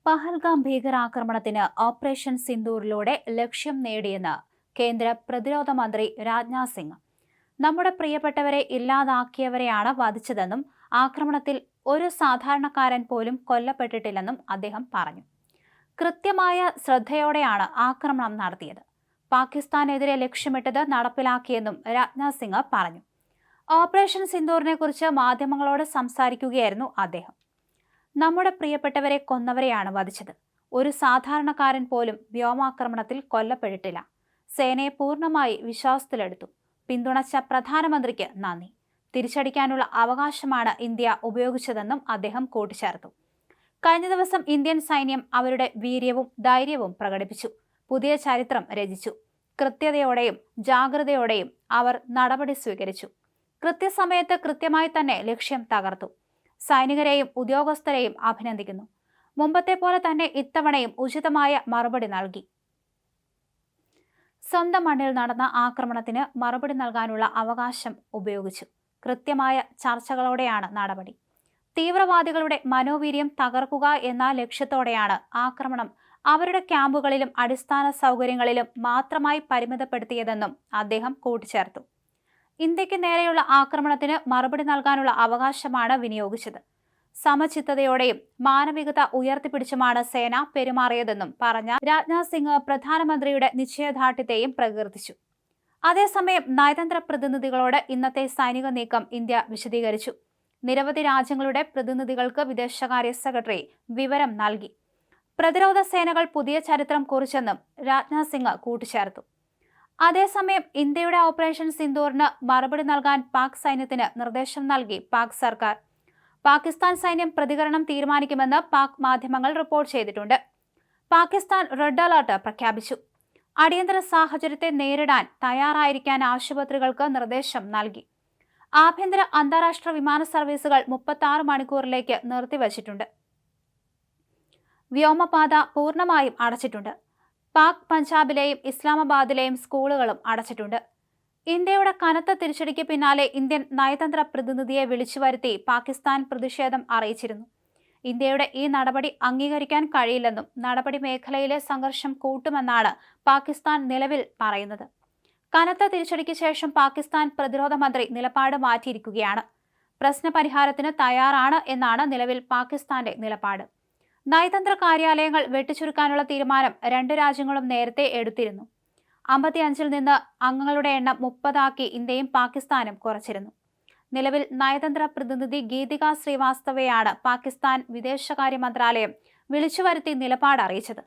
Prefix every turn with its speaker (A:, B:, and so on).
A: പഹൽഗാം ഭീകരാക്രമണത്തിന് ഓപ്പറേഷൻ സിന്ദൂറിലൂടെ ലക്ഷ്യം നേടിയെന്ന് കേന്ദ്ര പ്രതിരോധ മന്ത്രി രാജ്നാഥ് സിംഗ്. നമ്മുടെ പ്രിയപ്പെട്ടവരെ ഇല്ലാതാക്കിയവരെയാണ് വധിച്ചതെന്നും ആക്രമണത്തിൽ ഒരു സാധാരണക്കാരൻ പോലും കൊല്ലപ്പെട്ടിട്ടില്ലെന്നും അദ്ദേഹം പറഞ്ഞു. കൃത്യമായ ശ്രദ്ധയോടെയാണ് ആക്രമണം നടത്തിയത്. പാകിസ്ഥാനെതിരെ ലക്ഷ്യമിട്ടത് നടപ്പിലാക്കിയെന്നും രാജ്നാഥ് സിംഗ് പറഞ്ഞു. ഓപ്പറേഷൻ സിന്ദൂറിനെ കുറിച്ച് മാധ്യമങ്ങളോട് സംസാരിക്കുകയായിരുന്നു അദ്ദേഹം. നമ്മുടെ പ്രിയപ്പെട്ടവരെ കൊന്നവരെയാണ് വധിച്ചത്. ഒരു സാധാരണക്കാരൻ പോലും വ്യോമാക്രമണത്തിൽ കൊല്ലപ്പെട്ടിട്ടില്ല. സേനയെ പൂർണ്ണമായി വിശ്വാസത്തിലെടുത്തു. പിന്തുണച്ച പ്രധാനമന്ത്രിക്ക് നന്ദി. തിരിച്ചടിക്കാനുള്ള അവകാശമാണ് ഇന്ത്യ ഉപയോഗിച്ചതെന്നും അദ്ദേഹം കൂട്ടിച്ചേർത്തു. കഴിഞ്ഞ ദിവസം ഇന്ത്യൻ സൈന്യം അവരുടെ വീര്യവും ധൈര്യവും പ്രകടിപ്പിച്ചു. പുതിയ ചരിത്രം രചിച്ചു. കൃത്യതയോടെയും ജാഗ്രതയോടെയും അവർ നടപടി സ്വീകരിച്ചു. കൃത്യസമയത്ത് കൃത്യമായി തന്നെ ലക്ഷ്യം തകർത്തു. സൈനികരെയും ഉദ്യോഗസ്ഥരെയും അഭിനന്ദിക്കുന്നു. മുമ്പത്തെ പോലെ തന്നെ ഇത്തവണയും ഉചിതമായ മറുപടി നൽകി. സ്വന്തം മണ്ണിൽ നടന്ന ആക്രമണത്തിന് മറുപടി നൽകാനുള്ള അവകാശം ഉപയോഗിച്ചു. കൃത്യമായ ചർച്ചകളോടെയാണ് നടപടി. തീവ്രവാദികളുടെ മനോവീര്യം തകർക്കുക എന്ന ലക്ഷ്യത്തോടെയാണ് ആക്രമണം അവരുടെ ക്യാമ്പുകളിലും അടിസ്ഥാന സൗകര്യങ്ങളിലും മാത്രമായി പരിമിതപ്പെടുത്തിയതെന്നും അദ്ദേഹം കൂട്ടിച്ചേർത്തു. ഇന്ത്യക്ക് നേരെയുള്ള ആക്രമണത്തിന് മറുപടി നൽകാനുള്ള അവകാശമാണ് വിനിയോഗിച്ചത്. സമചിത്തതയോടെയും മാനവികത ഉയർത്തിപ്പിടിച്ചുമാണ് സേന പെരുമാറിയതെന്നും പറഞ്ഞ രാജ്നാഥ് സിംഗ് പ്രധാനമന്ത്രിയുടെ നിശ്ചയദാർഢ്യത്തെയും പ്രകീർത്തിച്ചു. അതേസമയം നയതന്ത്ര പ്രതിനിധികളോട് ഇന്നത്തെ സൈനിക നീക്കം ഇന്ത്യ വിശദീകരിച്ചു. നിരവധി രാജ്യങ്ങളുടെ പ്രതിനിധികൾക്ക് വിദേശകാര്യ സെക്രട്ടറി വിവരം നൽകി. പ്രതിരോധ സേനകൾ പുതിയ ചരിത്രം കുറിച്ചെന്നും രാജ്നാഥ് സിംഗ് കൂട്ടിച്ചേർത്തു. അതേസമയം ഇന്ത്യയുടെ ഓപ്പറേഷൻ സിന്ദൂറിന് മറുപടി നൽകാൻ പാക് സൈന്യത്തിന് നിർദ്ദേശം നൽകി പാക് സർക്കാർ. പാകിസ്ഥാൻ സൈന്യം പ്രതികരണം തീരുമാനിക്കുമെന്ന് പാക് മാധ്യമങ്ങൾ റിപ്പോർട്ട് ചെയ്തിട്ടുണ്ട്. പാകിസ്ഥാൻ റെഡ് അലർട്ട് പ്രഖ്യാപിച്ചു. അടിയന്തര സാഹചര്യത്തെ നേരിടാൻ തയ്യാറായിരിക്കാൻ ആശുപത്രികൾക്ക് നിർദ്ദേശം നൽകി. ആഭ്യന്തര അന്താരാഷ്ട്ര വിമാന സർവീസുകൾ 36 മണിക്കൂറിലേക്ക് നിർത്തിവച്ചിട്ടുണ്ട്. വ്യോമപാത പൂർണ്ണമായും അടച്ചിട്ടുണ്ട്. പാക് പഞ്ചാബിലെയും ഇസ്ലാമാബാദിലെയും സ്കൂളുകളും അടച്ചിട്ടുണ്ട്. ഇന്ത്യയുടെ കനത്ത തിരിച്ചടിക്ക് പിന്നാലെ ഇന്ത്യൻ നയതന്ത്ര പ്രതിനിധിയെ വിളിച്ചുവരുത്തി പാകിസ്ഥാൻ പ്രതിഷേധം അറിയിച്ചിരുന്നു. ഇന്ത്യയുടെ ഈ നടപടി അംഗീകരിക്കാൻ കഴിയില്ലെന്നും നടപടി മേഖലയിലെ സംഘർഷം കൂട്ടുമെന്നാണ് പാകിസ്ഥാൻ നിലവിൽ പറയുന്നത്. കനത്ത തിരിച്ചടിക്ക് ശേഷം പാകിസ്ഥാൻ പ്രതിരോധ മന്ത്രി നിലപാട് മാറ്റിയിരിക്കുകയാണ്. പ്രശ്നപരിഹാരത്തിന് തയ്യാറാണ് എന്നാണ് നിലവിൽ പാകിസ്ഥാന്റെ നിലപാട്. നയതന്ത്ര കാര്യാലയങ്ങൾ വെട്ടിച്ചുരുക്കാനുള്ള തീരുമാനം രണ്ട് രാജ്യങ്ങളും നേരത്തെ എടുത്തിരുന്നു. 55-ൽ നിന്ന് അംഗങ്ങളുടെ എണ്ണം 30 ഇന്ത്യയും പാകിസ്ഥാനും കുറച്ചിരുന്നു. നിലവിൽ നയതന്ത്ര പ്രതിനിധി ഗീതിക ശ്രീവാസ്തവയെയാണ് പാകിസ്ഥാൻ വിദേശകാര്യ മന്ത്രാലയം വിളിച്ചുവരുത്തി നിലപാട് അറിയിച്ചത്.